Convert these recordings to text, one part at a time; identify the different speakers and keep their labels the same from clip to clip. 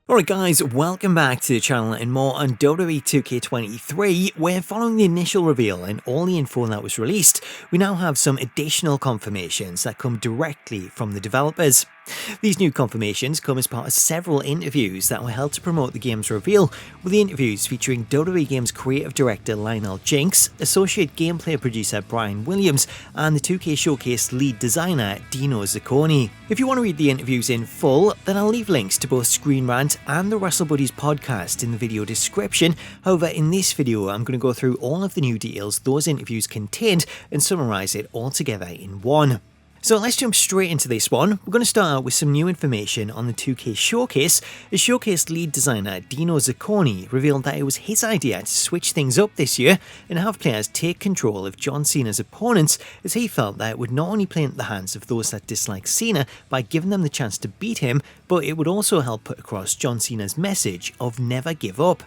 Speaker 1: Alright guys, welcome back to the channel and more on WWE 2K23, where following the initial reveal and all the info that was released, we now have some additional confirmations that come directly from the developers. These new confirmations come as part of several interviews that were held to promote the game's reveal, with the interviews featuring WWE Games Creative Director Lynell Jinks, Associate Gameplay Producer Bryan Williams, and the 2K Showcase Lead Designer Dino Zucconi. If you want to read the interviews in full, then I'll leave links to both Screen Rant and the Wrestle Buddies podcast in the video description. However, in this video I'm going to go through all of the new details those interviews contained and summarise it all together in one. So let's jump straight into this one. We're going to start out with some new information on the 2K Showcase, as Showcase lead designer Dino Zucconi revealed that it was his idea to switch things up this year and have players take control of John Cena's opponents, as he felt that it would not only play into the hands of those that dislike Cena by giving them the chance to beat him, but it would also help put across John Cena's message of never give up.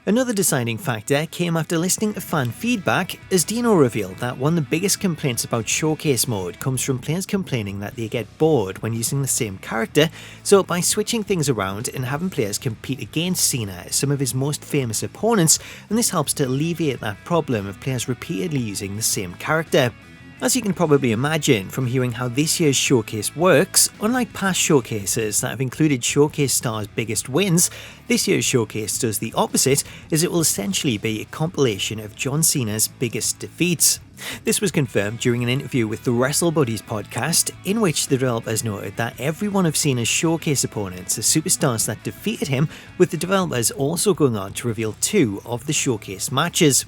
Speaker 1: Another deciding factor came after listening to fan feedback, as Dino revealed that one of the biggest complaints about Showcase mode comes from players complaining that they get bored when using the same character, so by switching things around and having players compete against Cena as some of his most famous opponents, and this helps to alleviate that problem of players repeatedly using the same character. As you can probably imagine from hearing how this year's showcase works, unlike past showcases that have included showcase stars' biggest wins, this year's showcase does the opposite, as it will essentially be a compilation of John Cena's biggest defeats. This was confirmed during an interview with the Wrestle Buddies podcast, in which the developers noted that every one of Cena's showcase opponents are superstars that defeated him, with the developers also going on to reveal two of the showcase matches.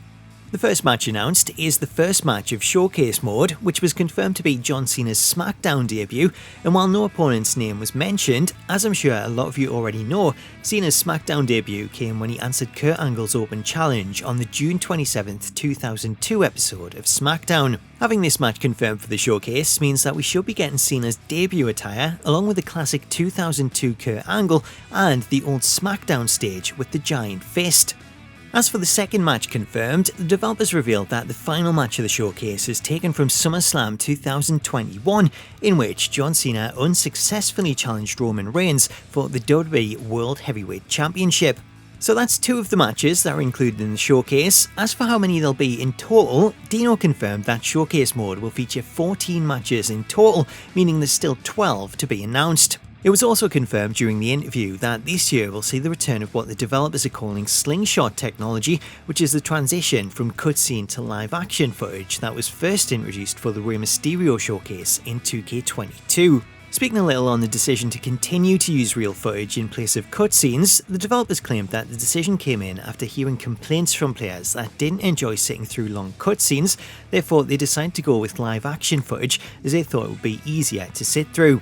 Speaker 1: The first match announced is the first match of Showcase mode, which was confirmed to be John Cena's Smackdown debut, and while no opponent's name was mentioned, as I'm sure a lot of you already know, Cena's Smackdown debut came when he answered Kurt Angle's open challenge on the June 27th, 2002 episode of Smackdown. Having this match confirmed for the showcase means that we should be getting Cena's debut attire, along with the classic 2002 Kurt Angle and the old Smackdown stage with the giant fist. As for the second match confirmed, the developers revealed that the final match of the showcase is taken from SummerSlam 2021, in which John Cena unsuccessfully challenged Roman Reigns for the WWE World Heavyweight Championship. So that's two of the matches that are included in the showcase. As for how many there'll be in total, Dino confirmed that showcase mode will feature 14 matches in total, meaning there's still 12 to be announced. It was also confirmed during the interview that this year will see the return of what the developers are calling Slingshot Technology, which is the transition from cutscene to live action footage that was first introduced for the Rey Mysterio showcase in 2K22. Speaking a little on the decision to continue to use real footage in place of cutscenes, the developers claimed that the decision came in after hearing complaints from players that didn't enjoy sitting through long cutscenes, therefore they decided to go with live action footage as they thought it would be easier to sit through.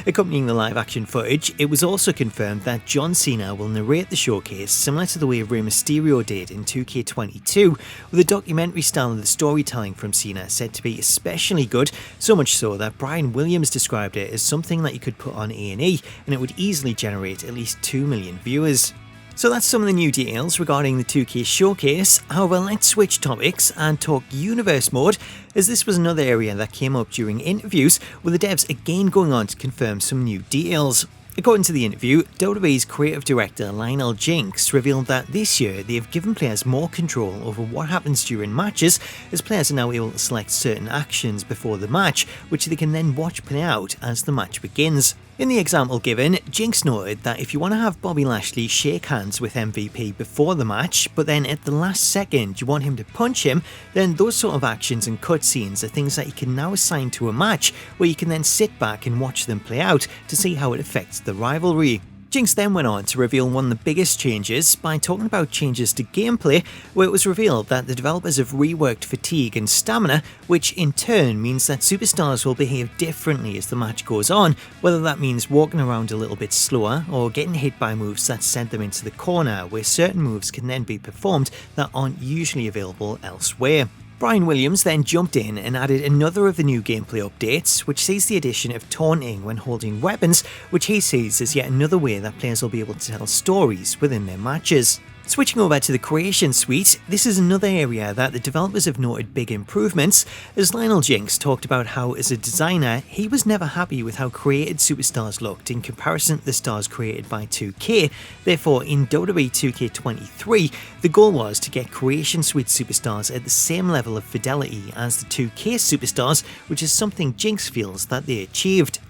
Speaker 1: Accompanying the live action footage, it was also confirmed that John Cena will narrate the showcase similar to the way Rey Mysterio did in 2K22, with a documentary style of the storytelling from Cena said to be especially good, so much so that Bryan Williams described it as something that you could put on A&E and it would easily generate at least 2 million viewers. So that's some of the new details regarding the 2K Showcase. However, let's switch topics and talk Universe mode, as this was another area that came up during interviews, with the devs again going on to confirm some new details. According to the interview, WWE's Creative Director Lynell Jinks revealed that this year they have given players more control over what happens during matches, as players are now able to select certain actions before the match, which they can then watch play out as the match begins. In the example given, Jinks noted that if you want to have Bobby Lashley shake hands with MVP before the match, but then at the last second you want him to punch him, then those sort of actions and cutscenes are things that you can now assign to a match, where you can then sit back and watch them play out to see how it affects the rivalry. Jinks then went on to reveal one of the biggest changes by talking about changes to gameplay, where it was revealed that the developers have reworked fatigue and stamina, which in turn means that superstars will behave differently as the match goes on, whether that means walking around a little bit slower or getting hit by moves that send them into the corner, where certain moves can then be performed that aren't usually available elsewhere. Bryan Williams then jumped in and added another of the new gameplay updates, which sees the addition of taunting when holding weapons, which he sees as yet another way that players will be able to tell stories within their matches. Switching over to the Creation Suite, this is another area that the developers have noted big improvements, as Lynell Jinks talked about how as a designer, he was never happy with how created superstars looked in comparison to the stars created by 2K. Therefore, in WWE 2K23, the goal was to get Creation Suite superstars at the same level of fidelity as the 2K superstars, which is something Jinks feels that they achieved.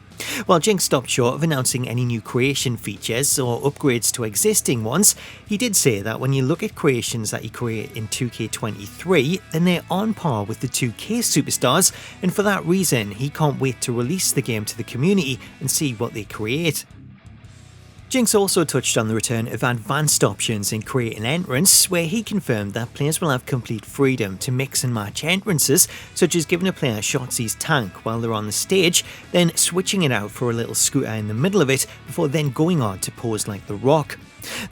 Speaker 1: While Jinks stopped short of announcing any new creation features or upgrades to existing ones, he did say that when you look at creations that he created in 2K23, then they're on par with the 2K superstars, and for that reason, he can't wait to release the game to the community and see what they create. Jinks also touched on the return of advanced options in Create an Entrance, where he confirmed that players will have complete freedom to mix and match entrances, such as giving a player Shotzi's tank while they're on the stage, then switching it out for a little scooter in the middle of it, before then going on to pose like The Rock.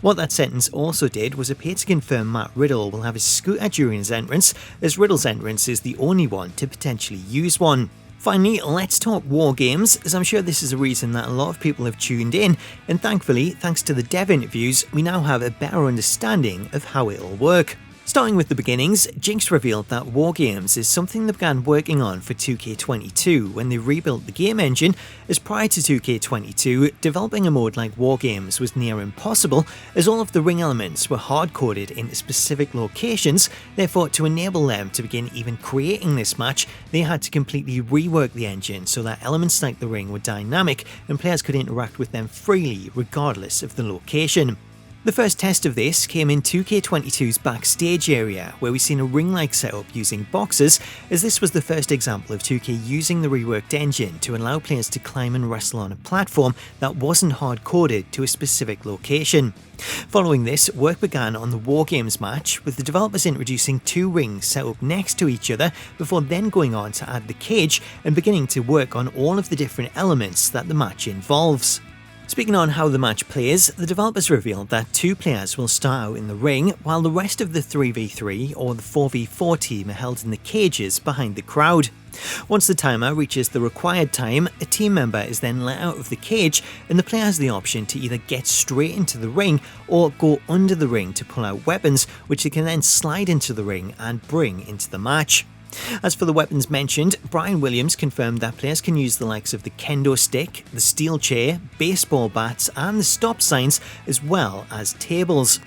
Speaker 1: What that sentence also did was appear to confirm Matt Riddle will have his scooter during his entrance, as Riddle's entrance is the only one to potentially use one. Finally, let's talk war games, as I'm sure this is a reason that a lot of people have tuned in, and thankfully, thanks to the dev interviews, we now have a better understanding of how it'll work. Starting with the beginnings, Jinks revealed that war games is something they began working on for 2K22 when they rebuilt the game engine, as prior to 2K22, developing a mode like war games was near impossible, as all of the ring elements were hard-coded into specific locations. Therefore, to enable them to begin even creating this match, they had to completely rework the engine so that elements like the ring were dynamic and players could interact with them freely regardless of the location. The first test of this came in 2K22's backstage area, where we seen a ring-like setup using boxes, as this was the first example of 2K using the reworked engine to allow players to climb and wrestle on a platform that wasn't hard-coded to a specific location. Following this, work began on the War Games match, with the developers introducing two rings set up next to each other before then going on to add the cage and beginning to work on all of the different elements that the match involves. Speaking on how the match plays, the developers revealed that two players will start out in the ring, while the rest of the 3v3 or the 4v4 team are held in the cages behind the crowd. Once the timer reaches the required time, a team member is then let out of the cage, and the player has the option to either get straight into the ring or go under the ring to pull out weapons, which they can then slide into the ring and bring into the match. As for the weapons mentioned, Bryan Williams confirmed that players can use the likes of the kendo stick, the steel chair, baseball bats and the stop signs, as well as tables.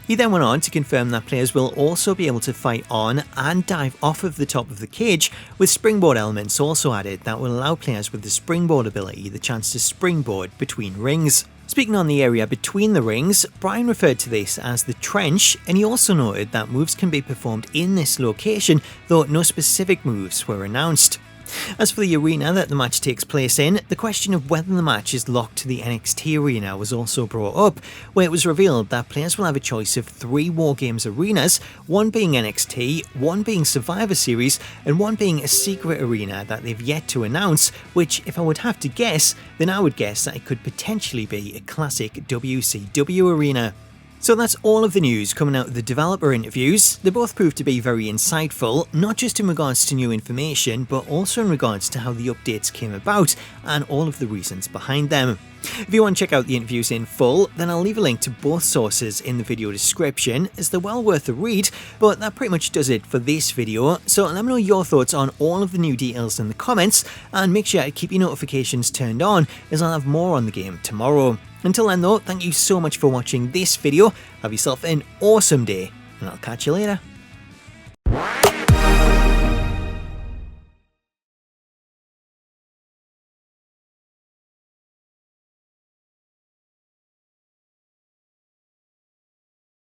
Speaker 1: He then went on to confirm that players will also be able to fight on and dive off of the top of the cage, with springboard elements also added that will allow players with the springboard ability the chance to springboard between rings. Speaking on the area between the rings, Bryan referred to this as the trench, and he also noted that moves can be performed in this location, though no specific moves were announced. As for the arena that the match takes place in, the question of whether the match is locked to the NXT arena was also brought up, where it was revealed that players will have a choice of 3 War Games arenas, one being NXT, one being Survivor Series, and one being a secret arena that they've yet to announce, which, if I would have to guess, then I would guess that it could potentially be a classic WCW arena. So that's all of the news coming out of the developer interviews. They both proved to be very insightful, not just in regards to new information, but also in regards to how the updates came about and all of the reasons behind them. If you want to check out the interviews in full, then I'll leave a link to both sources in the video description, as they're well worth a read, but that pretty much does it for this video. So let me know your thoughts on all of the new details in the comments, and make sure to keep your notifications turned on, as I'll have more on the game tomorrow. Until then though, thank you so much for watching this video, have yourself an awesome day, and I'll catch you later.